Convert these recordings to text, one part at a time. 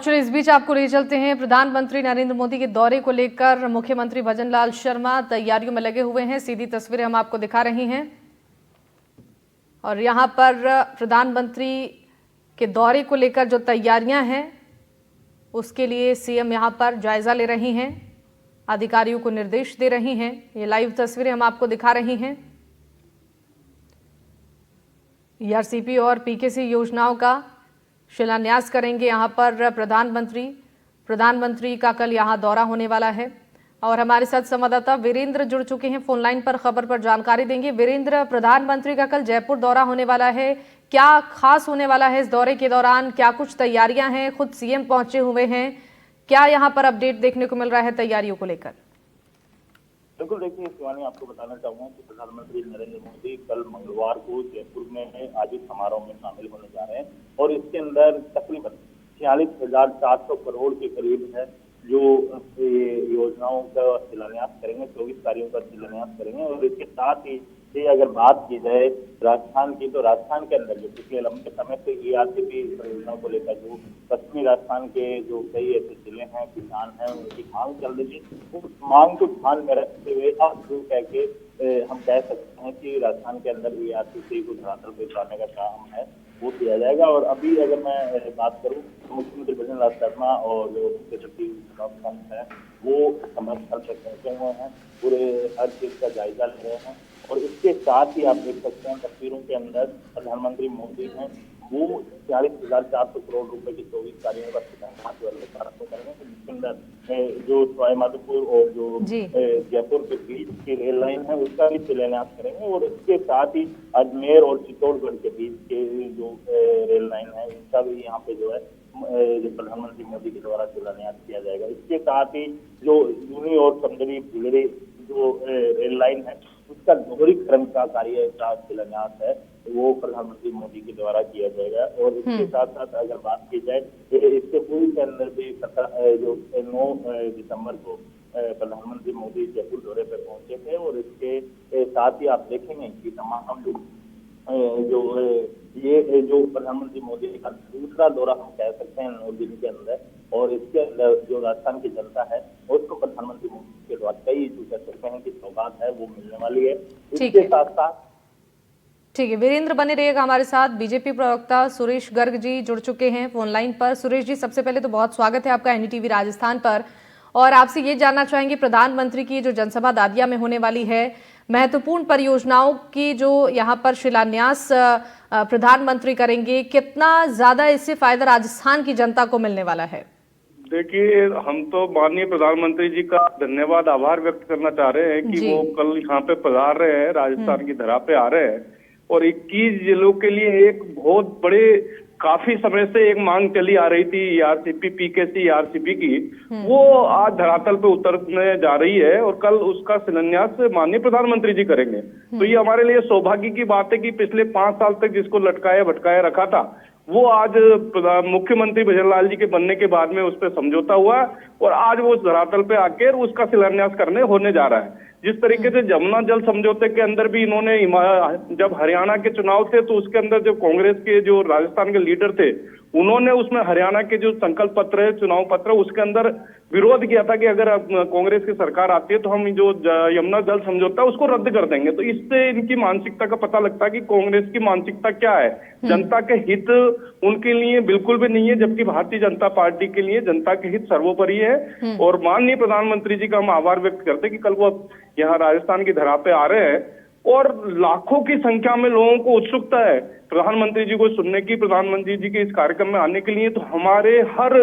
चलिए इस बीच आपको ले चलते हैं। प्रधानमंत्री नरेंद्र मोदी के दौरे को लेकर मुख्यमंत्री भजनलाल शर्मा तैयारियों में लगे हुए हैं। सीधी तस्वीरें हम आपको दिखा रही हैं और यहां पर प्रधानमंत्री के दौरे को लेकर जो तैयारियां हैं उसके लिए सीएम यहां पर जायजा ले रही हैं, अधिकारियों को निर्देश दे रही हैं। ये लाइव तस्वीरें हम आपको दिखा रही हैं। ईआरसीपी और पीकेसी योजनाओं का शिलान्यास करेंगे यहां पर प्रधानमंत्री का कल यहां दौरा होने वाला है और हमारे साथ संवाददाता वीरेंद्र जुड़ चुके हैं, फोन लाइन पर खबर पर जानकारी देंगे। वीरेंद्र, प्रधानमंत्री का कल जयपुर दौरा होने वाला है, क्या खास होने वाला है इस दौरे के दौरान? क्या कुछ तैयारियां हैं? खुद सीएम पहुंचे हुए हैं, क्या यहाँ पर अपडेट देखने को मिल रहा है तैयारियों को लेकर? बिल्कुल, देखिए शिवानी, आपको बताना चाहूंगा कि प्रधानमंत्री नरेंद्र मोदी कल मंगलवार को जयपुर में आयोजित समारोह में शामिल होने जा रहे हैं और इसके अंदर तकरीबन 46,400 करोड़ के करीब है जो योजनाओं का शिलान्यास करेंगे, 24 कार्यों का शिलान्यास करेंगे। और इसके साथ ही अगर बात की जाए राजस्थान की, तो राजस्थान के अंदर जो पिछले लंबे समय से ईआरसीपी परियोजनाओं को लेकर जो पश्चिमी राजस्थान के जो कई ऐसे जिले हैं, किसान हैं, उनकी मांग चल रही थी, उस मांग को ध्यान में रखते हुए अब जो कह के हम कह सकते हैं कि राजस्थान के अंदर ईआरसीपी को धरातल पे उतारने का काम है वो किया जाएगा। और अभी अगर मैं बात करूं तो मुख्यमंत्री भजनलाल शर्मा और जो मुख्य सचिव है वो समास्थल पर पहुंचे हुए हैं, पूरे हर चीज का जायजा ले रहे हैं। और इसके साथ ही आप देख सकते हैं तस्वीरों के अंदर प्रधानमंत्री मोदी हैं, वो 46,400 करोड़ रुपए की 24 कार्यों का शिलान्यास करेंगे। जिसके अंदर जो सवाई माधोपुर और जो जयपुर के बीच की रेल लाइन है उसका भी शिलान्यास करेंगे। और इसके साथ ही अजमेर और चित्तौड़गढ़ के बीच के जो रेल लाइन है उसका भी यहाँ पे जो है जो प्रधानमंत्री मोदी के द्वारा शिलान्यास किया जाएगा। इसके साथ ही जो यूनी और समदरी भिलड़ी जो रेल लाइन है उसका दोहरीकरण का कार्य का शिलान्यास है वो प्रधानमंत्री मोदी के द्वारा किया जाएगा। और इसके साथ साथ अगर बात की जाए इसके पूर्व के अंदर भी जो 9 दिसंबर को प्रधानमंत्री मोदी जयपुर दौरे पर पहुंचे थे और इसके साथ ही आप देखेंगे कि तमाम जो ये जो प्रधानमंत्री मोदी का दूसरा दौरा हम कह सकते हैं 9 दिन के अंदर, और इसके अंदर जो राजस्थान की जनता है उसको प्रधानमंत्री मोदी के द्वारा कई जो कह सकते हैं कि सौगात है वो मिलने वाली है। इसके साथ साथ ठीक है वीरेंद्र, बने रहिएगा हमारे साथ। बीजेपी प्रवक्ता सुरेश गर्ग जी जुड़ चुके हैं फोन लाइन पर। सुरेश जी, सबसे पहले तो बहुत स्वागत है आपका एनडीटीवी राजस्थान पर और आपसे ये जानना चाहेंगे प्रधानमंत्री की जो जनसभा दादिया में होने वाली है, महत्वपूर्ण परियोजनाओं की जो यहाँ पर शिलान्यास प्रधानमंत्री करेंगे, कितना ज्यादा इससे फायदा राजस्थान की जनता को मिलने वाला है? देखिए, हम तो माननीय प्रधानमंत्री जी का धन्यवाद आभार व्यक्त करना चाह रहे हैं कि वो कल यहाँ पे पधार रहे हैं, राजस्थान की धरा पे आ रहे हैं और 21 जिलों के लिए एक बहुत बड़े काफी समय से एक मांग चली आ रही थी ईआरसीपी पीकेसी ईआरसीपी की, वो आज धरातल पे उतरने जा रही है और कल उसका शिलान्यास माननीय प्रधानमंत्री जी करेंगे। तो ये हमारे लिए सौभाग्य की बात है कि पिछले 5 साल तक जिसको लटकाया भटकाया रखा था वो आज मुख्यमंत्री भजनलाल जी के बनने के बाद में उस पर समझौता हुआ और आज वो धरातल पे आकर उसका शिलान्यास करने होने जा रहा है। जिस तरीके से जमुना जल समझौते के अंदर भी इन्होंने जब हरियाणा के चुनाव थे तो उसके अंदर जो कांग्रेस के जो राजस्थान के लीडर थे उन्होंने उसमें हरियाणा के जो संकल्प पत्र है, चुनाव पत्र, उसके अंदर विरोध किया था कि अगर कांग्रेस की सरकार आती है तो हम जो यमुना जल समझौता उसको रद्द कर देंगे। तो इससे इनकी मानसिकता का पता लगता है कि कांग्रेस की मानसिकता क्या है। जनता के हित उनके लिए बिल्कुल भी नहीं है, जबकि भारतीय जनता पार्टी के लिए जनता के हित सर्वोपरि है। और माननीय प्रधानमंत्री जी का हम आभार व्यक्त करते हैं कि कल वो यहाँ राजस्थान की धरा पे आ रहे हैं और लाखों की संख्या में लोगों को उत्सुकता है प्रधानमंत्री जी को सुनने की, प्रधानमंत्री जी के इस कार्यक्रम में आने के लिए। तो हमारे हर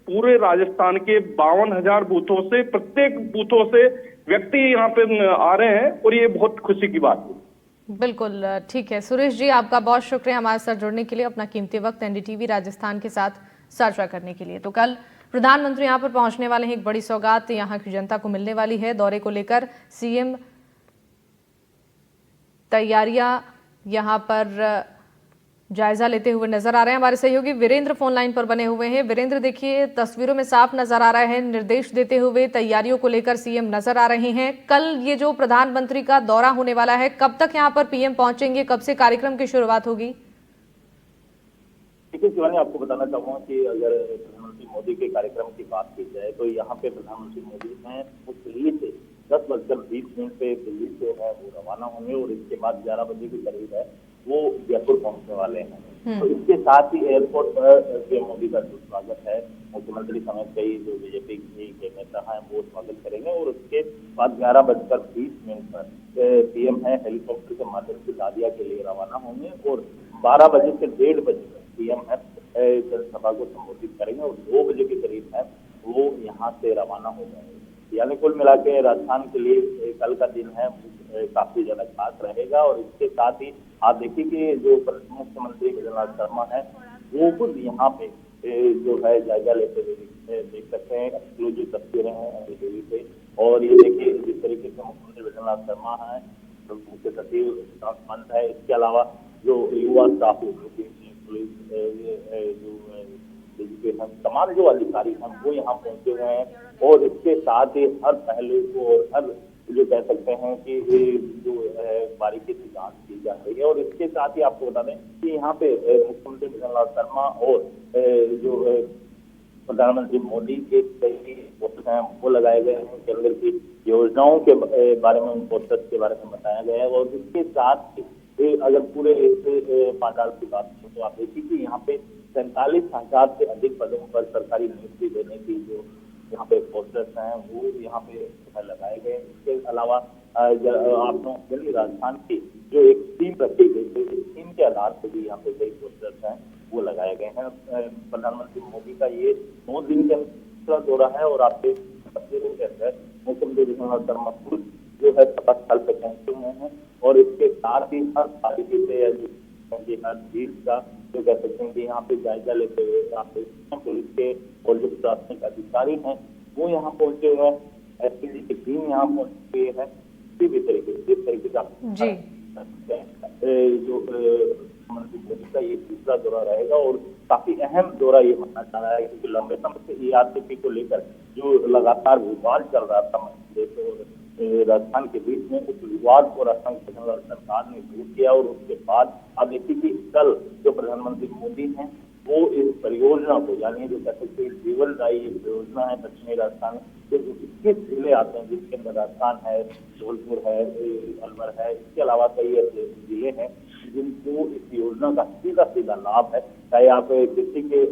पूरे राजस्थान के 52,000 बूथों से, प्रत्येक बूथों से व्यक्ति यहाँ पे आ रहे हैं और ये बहुत खुशी की बात है। बिल्कुल ठीक है सुरेश जी, आपका बहुत शुक्रिया हमारे साथ जुड़ने के लिए, अपना कीमती वक्त एनडीटीवी राजस्थान के साथ साझा करने के लिए। तो कल प्रधानमंत्री यहाँ पर पहुंचने वाले हैं, एक बड़ी सौगात यहाँ की जनता को मिलने वाली है। दौरे को लेकर सीएम तैयारियां यहाँ पर जायजा लेते हुए नजर आ रहे हैं। हमारे सहयोगी वीरेंद्र फोन लाइन पर बने हुए हैं। वीरेंद्र, देखिए तस्वीरों में साफ नजर आ रहा है, निर्देश देते हुए तैयारियों को लेकर सीएम नजर आ रहे हैं। कल ये जो प्रधानमंत्री का दौरा होने वाला है, कब तक यहाँ पर पीएम पहुंचेंगे, कब से कार्यक्रम की शुरुआत होगी? देखिए शिवानी, आपको बताना चाहूंगा कि अगर प्रधानमंत्री मोदी के कार्यक्रम की बात की जाए तो यहाँ पे प्रधानमंत्री मोदी हैं वो दिल्ली से 10:20 पे दिल्ली से है वो रवाना होंगे और इसके बाद 11 बजे के करीब है वो जयपुर पहुंचने वाले हैं। तो इसके साथ ही एयरपोर्ट पर पीएम मोदी का जो स्वागत है मुख्यमंत्री समेत कई जो बीजेपी के नेता हैं वो स्वागत करेंगे और उसके बाद 11:20 पर पीएम है हेलीकॉप्टर के माध्यम से दादिया के लिए रवाना होंगे और 12 बजे से 1:30 बजे तक पीएम है जनसभा को संबोधित करेंगे और 2 बजे के करीब है वो यहाँ से रवाना हो जाएंगे। यानी कुल मिला के राजस्थान के लिए कल का दिन है काफी ज्यादा खास रहेगा और इसके साथ ही आप देखिए कि जो मुख्यमंत्री भजनलाल शर्मा है वो खुद यहाँ पे जो है जायजा लेते हुए देख सकते हैं जो तस्वीरें हैं टीवी पे। और ये देखिए जिस तरीके से मुख्यमंत्री भजनलाल शर्मा है मुख्य सचिव पंत है, इसके अलावा जो युवा स्टाफ पुलिस जो तमाम जो अधिकारी हैं वो यहाँ पहुंचे हुए हैं और इसके साथ ही हर पहलू को और हर जो कह सकते हैं कि जो बारीकी से जांच की जा रही है। और इसके साथ ही आपको बता दें कि यहाँ पे मुख्यमंत्री भजनलाल शर्मा और जो प्रधानमंत्री मोदी के कई पोस्टर हैं वो लगाए गए हैं, केंद्र की योजनाओं के बारे में उन पोस्टर्स के बारे में बताया गया है। और इसके साथ ही अगर पूरे इस पांडाल की बात करें तो आप देखिए कि यहाँ पे 47,000 से अधिक पदों पर सरकारी नियुक्ति देने की जो यहाँ पे पोस्टर्स हैं वो यहाँ पे लगाए गए। इसके अलावा आपने राजस्थान की जो एक थीम रखी गई थी इस थीम के आधार पर भी यहाँ पे कई पोस्टर्स हैं वो लगाए गए हैं। प्रधानमंत्री मोदी का ये 9 दिन के दूसरा दौरा है और आपके तस्वीरों के अंदर मुख्यमंत्री भजनलाल शर्मा खुद जो है सभा स्थल पे पहुंचे हुए हैं और इसके साथ ही हर तारीखी से हर चीज का जो कह सकते हैं कि यहाँ पे जायजा लेते हुए यहाँ पे पुलिस के और जो प्रशासनिक अधिकारी हैं वो यहाँ पहुंचे हुए हैं, एसपीजी की टीम यहाँ पहुंची हुई है। किसी भी तरीके से जिस तरीके का जो मुख्यमंत्री मोदी का ये दूसरा दौरा रहेगा और काफी अहम दौरा ये माना जा रहा है क्योंकि लंबे समय से ईआरसीपी को लेकर जो लगातार विवाद चल रहा था देश और राजस्थान के बीच में उस विवाद को राजस्थान की सरकार ने दूर किया और उसके बाद अब देखिए कि कल जो प्रधानमंत्री मोदी हैं वो इस परियोजना को यानी जो कह सकते हैं जीवन दायी परियोजना है दक्षिणी राजस्थान के जो 21 जिले आते हैं जिसके अंदर राजस्थान है, धौलपुर है, अलवर है, इसके अलावा कई ऐसे जिले हैं जिनको इस योजना का सीधा सीधा लाभ है। चाहे आप कृषि के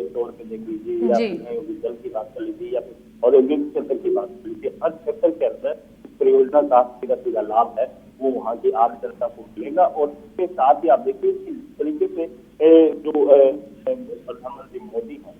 तौर पे देख लीजिए या फिर जल की बात कर लीजिए या फिर औद्योगिक क्षेत्र की बात कर लीजिए, हर क्षेत्र के अंदर इस परियोजना का सीधा सीधा लाभ है वो वहाँ की आम जनता को मिलेगा। और इसके साथ ही आप देखिए कि इस तरीके से जो प्रधानमंत्री मोदी हैं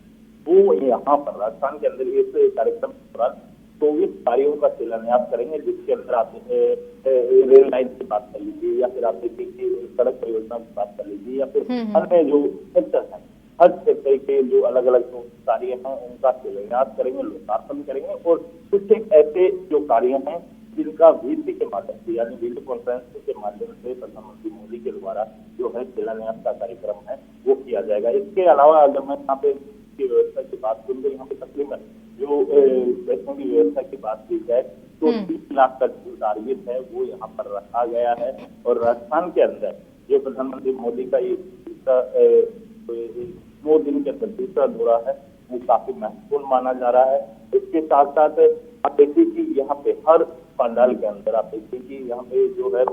वो यहाँ पर राजस्थान के अंदर इस कार्यक्रम के दौरान 24 कार्यों का शिलान्यास करेंगे जिसके अंदर आप रेल लाइन की बात कर लीजिए या फिर आप देखिए सड़क परियोजना की बात कर लीजिए या फिर अन्य जो सेक्टर है हर सेक्टर के जो अलग अलग जो कार्य हैं उनका शिलान्यास करेंगे, लोकार्पण करेंगे। और कुछ एक ऐसे जो कार्य हैं जिनका वीसी के माध्यम से यानी वीडियो कॉन्फ्रेंस के माध्यम से प्रधानमंत्री मोदी के द्वारा जो है शिलान्यास का कार्यक्रम है वो किया जाएगा। इसके अलावा अगर मैं यहाँ पे व्यवस्था की बात करूँ तो यहाँ पे तकरीबन जो पैसों की व्यवस्था की बात की जाए तो 30 लाख का जो टारगेट है वो यहाँ पर रखा गया है। और राजस्थान के अंदर जो प्रधानमंत्री मोदी का ये 2 दिन के अंदर दूसरा दौरा है वो काफी महत्वपूर्ण माना जा रहा है। इसके साथ साथ आप देखिए कि यहाँ पे हर पंडाल के अंदर आप देखिए कि यहाँ पे जो है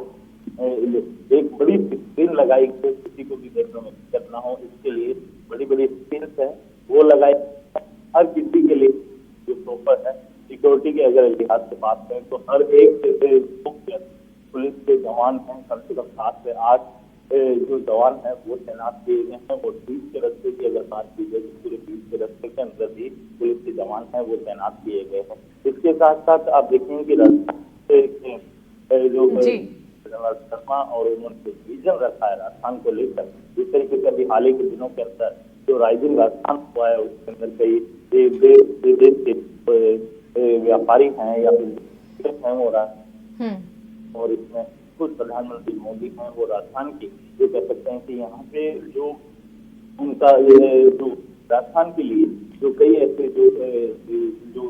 एक बड़ी स्क्रीन लगाई गई, किसी को भी देखने में दिक्कत ना हो इसके लिए बड़ी बड़ी स्क्रीन है वो लगाई। हर किसी के लिए जो प्रॉपर है सिक्योरिटी के अगर लिहाज से बात करें तो हर एक पुलिस के जवान हैं, कम से कम 7 से 8 जो जवान है वो तैनात किए गए हैं। और बीच के रास्ते की अगर बात की जाए तो पूरे बीच के रास्ते के अंदर भी पुलिस के जवान है वो तैनात किए गए हैं। इसके साथ साथ आप देखेंगे कि राजस्थान जो शर्मा और उन्होंने विजन रखा है राजस्थान को लेकर, जिस तरीके से अभी हाल ही के दिनों के अंदर जो राइजिंग राजस्थान हुआ है उसके अंदर कई देश के व्यापारी हैं या फिर हैं हो रहा है और इसमें कुछ प्रधानमंत्री मोदी हैं वो राजस्थान की जो कह सकते हैं कि यहाँ पे जो उनका जो राजस्थान के लिए जो कई ऐसे जो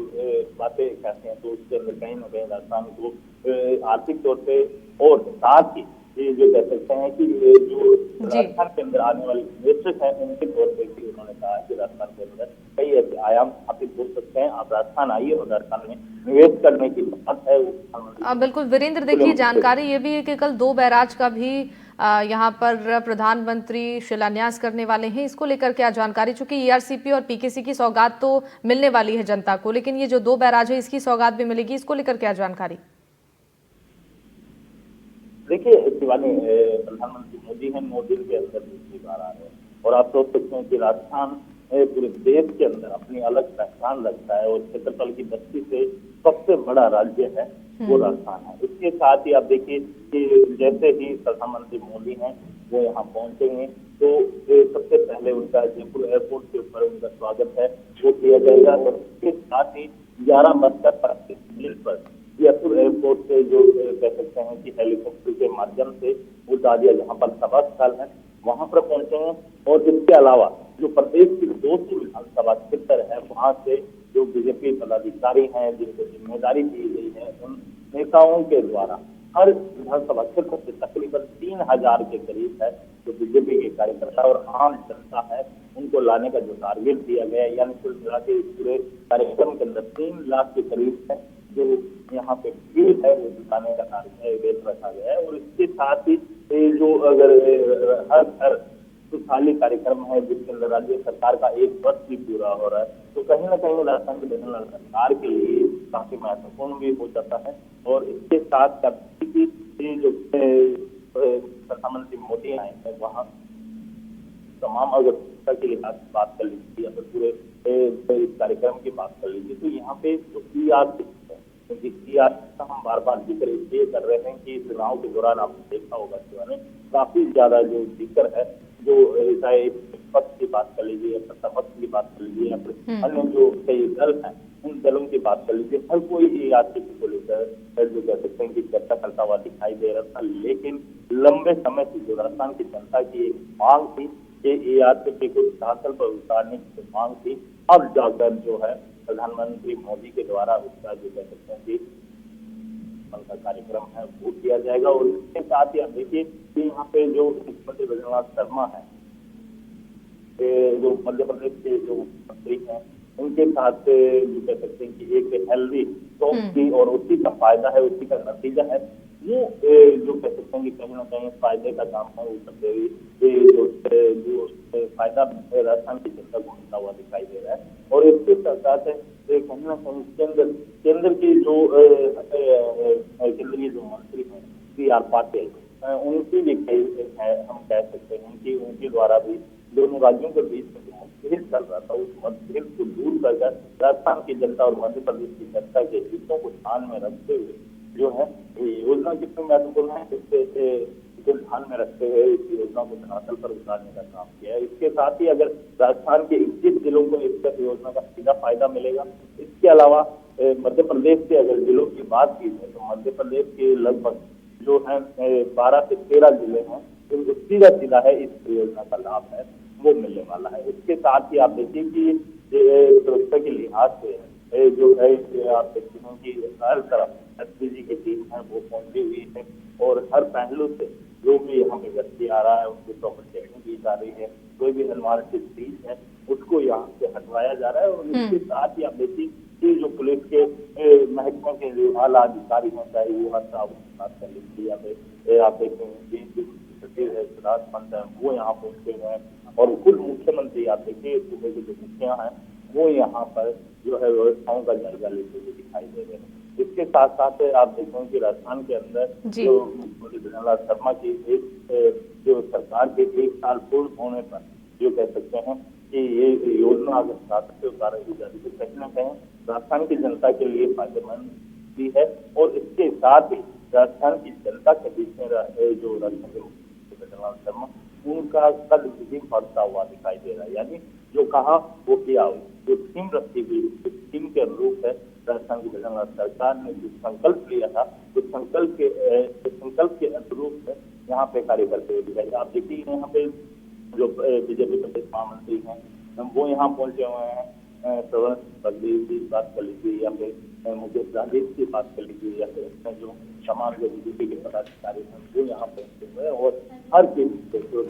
बातें कहते हैं तो उसके अंदर कहीं ना कहीं राजस्थान को आर्थिक तौर पे और साथ ही ये जो कह सकते हैं कि ये जो जी। राजस्थान के अंदर आने वाले निवेशक हैं उनके तौर पर भी उन्होंने कहा कि राजस्थान के अंदर कई ऐसे आयाम स्थापित हो सकते हैं, आप राजस्थान आइए और राजस्थान में निवेश करने की बात है वो प्रधानमंत्री बिल्कुल वीरेंद्र, देखिए जानकारी ये भी है कि कल 2 बैराज का भी यहाँ पर प्रधानमंत्री शिलान्यास करने वाले हैं। इसको लेकर क्या जानकारी, चूंकि ईआरसीपी और पीकेसी की सौगात तो मिलने वाली है जनता को, लेकिन ये जो 2 बैराज है इसकी सौगात भी मिलेगी, इसको लेकर क्या जानकारी? देखिए शिवानी, प्रधानमंत्री मोदी हैं, 9 दिन के अंदर दूसरी बार आ रहे हैं और आप सोच सकते हैं कि राजस्थान पूरे देश के अंदर अपनी अलग पहचान रखता है और क्षेत्रफल की दृष्टि से सबसे बड़ा राज्य है वो राजस्थान है। इसके साथ ही आप देखिए कि जैसे ही प्रधानमंत्री मोदी हैं वो यहाँ पहुंचेंगे तो सबसे पहले उनका जयपुर एयरपोर्ट के ऊपर उनका स्वागत है वो किया जाएगा और इसके साथ ही 11:25 पर जयपुर एयरपोर्ट से जो कह सकते हैं कि हेलीकॉप्टर के माध्यम से वो दादिया जहाँ पर सभा स्थल है वहां पर पहुंचेंगे और इसके अलावा जो प्रदेश की 200 विधानसभा क्षेत्र है वहां से जो बीजेपी पदाधिकारी हैं जिनको जिम्मेदारी दी गई है उन नेताओं के द्वारा हर विधानसभा क्षेत्र से तकरीबन 3000 के करीब है जो बीजेपी के कार्यकर्ता और आम जनता है उनको लाने का जो टारगेट दिया गया है, यानी कुल मिला के पूरे कार्यक्रम के अंदर 3 लाख के करीब है जो यहाँ पे भीड़ है वो जुटाने का टारगेट रखा गया है। और इसके साथ ही जो अगर हर हर खुशहाली कार्यक्रम है जिसके अंदर राज्य सरकार का 1 वर्ष भी पूरा हो रहा है तो कहीं ना कहीं राजस्थान के बदलने वाली सरकार के लिए काफी महत्वपूर्ण भी हो जाता है। और इसके साथ जो प्रधानमंत्री मोदी आए हैं वहाँ तमाम अगर शिक्षा के लिहाज से बात कर लीजिए या फिर पूरे इस कार्यक्रम की बात कर लीजिए तो यहाँ पे जो ईआरसी है क्योंकि ईआरसी का हम बार बार जिक्र इसलिए कर रहे हैं कि चुनाव के दौरान आपने देखा होगा कि काफी ज्यादा जो जिक्र है जो चाहे पक्ष की बात कर लीजिए या सत्ता पक्ष की बात कर लीजिए या फिर अन्य जो कई दल हैं उन दलों की बात कर लीजिए हर कोई ईआरसीपी को लेकर जो कह सकते हैं कि चर्चा करता हुआ दिखाई दे रहा था। लेकिन लंबे समय से जो राजस्थान की जनता की एक मांग थी कि ईआरसीपी को धरातल पर उतारने की मांग थी, अब जाकर जो है प्रधानमंत्री मोदी के द्वारा उसका जो कह सकते हैं कि का कार्यक्रम है वो किया जाएगा। और इसके साथ ही आप देखिए कि यहाँ पे जो मुख्यमंत्री ब्रजमोहन शर्मा है जो मध्य प्रदेश के जो मंत्री हैं उनके साथ जो कह सकते हैं कि एक हेल्दी टॉक की और उसी का फायदा है उसी का नतीजा है वो जो कह सकते हैं कि कहीं ना कहीं फायदे का काम है वो करते हुए जो फायदा राजस्थान की जनता को मिलता हुआ दिखाई दे रहा है। और इसके साथ कहीं ना कहीं केंद्र की जो केंद्रीय जो मंत्री हैं CR पाटिल उनकी भी हम कह सकते हैं कि उनके द्वारा भी दोनों राज्यों के बीच में जो मतभेद चल रहा था उस मतभेद को दूर कर राजस्थान की जनता और मध्य प्रदेश की जनता के हितों को ध्यान में रखते हुए जो है योजना कितनी महत्वपूर्ण है इसको ध्यान में रखते हुए इस योजना को धरातल पर उतारने का काम किया है। इसके साथ ही अगर राजस्थान के 21 जिलों को इस योजना का सीधा फायदा मिलेगा। इसके अलावा मध्य प्रदेश के अगर जिलों की बात की जाए तो मध्य प्रदेश के लगभग जो है 12 से 13 जिले हैं जिनको सीधा है इस योजना का लाभ है वो मिलने वाला है। इसके साथ ही आप देखिए कि सुरक्षा के लिहाज से जो है आप देखते हैं कि हर तरफ एसपीजी की टीम है वो पहुंची हुई है और हर पहलू से जो भी यहाँ पे व्यक्ति आ रहा है उनकी प्रॉपर चेकिंग की जा रही है। कोई भी अनवांटेड चीज है उसको यहाँ से हटवाया जा रहा है। और इसके साथ ही आप देखिए कि जो पुलिस के महकमे के जो आला अधिकारी हैं चाहे वो बात कर लीजिए या फिर आप देखेंगे कि सचिव है सिद्धार्थ पंत है वो यहाँ पहुंचे हुए हैं और खुद मुख्यमंत्री आप देखिए सूबे के जो मुखिया हैं वो यहाँ पर जो है व्यवस्थाओं का जायजा लेते हुए दिखाई दे रहे हैं। इसके साथ साथ आप देखेंगे कि राजस्थान के अंदर जो मुख्यमंत्री ब्रजमोहन शर्मा की एक जो सरकार के 1 साल पूर्ण होने पर जो कह सकते हैं कि ये योजना अगर धरातल पे उतारी जाती तो कहीं ना कहीं राजस्थान की जनता के लिए फायदेमंद भी है। और इसके साथ ही राजस्थान की जनता के बीच में जो राजस्थान के मुख्यमंत्री ब्रजमोहन शर्मा उनका कद भी बढ़ता हुआ दिखाई दे रहा है। यानी जो कहा वो किया, जो थीम रखी हुई उस थीम के अनुरूप है राजस्थान की ब्रजमोहन सरकार ने जो संकल्प लिया था उस संकल्प के अनुरूप यहाँ पे कार्य करते हुए दिखाई। आप देखिए यहाँ पे जो बीजेपी प्रदेश महामंत्री हैं वो यहाँ पहुंचे हुए हैं प्रवंश बदली की बात कर लीजिए या फिर मुकेश राजेश की बात कर लीजिए या फिर इसमें जो तमाम जो बीजेपी के पदाधिकारी हैं वो यहाँ पहुंचे हुए हैं और हर चीज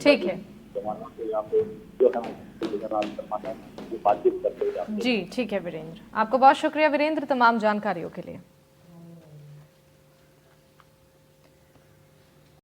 ठीक है जवानों से यहाँ पे जो है वो बातचीत करते हुए जी। ठीक है वीरेंद्र, आपको बहुत शुक्रिया वीरेंद्र तमाम जानकारियों के लिए।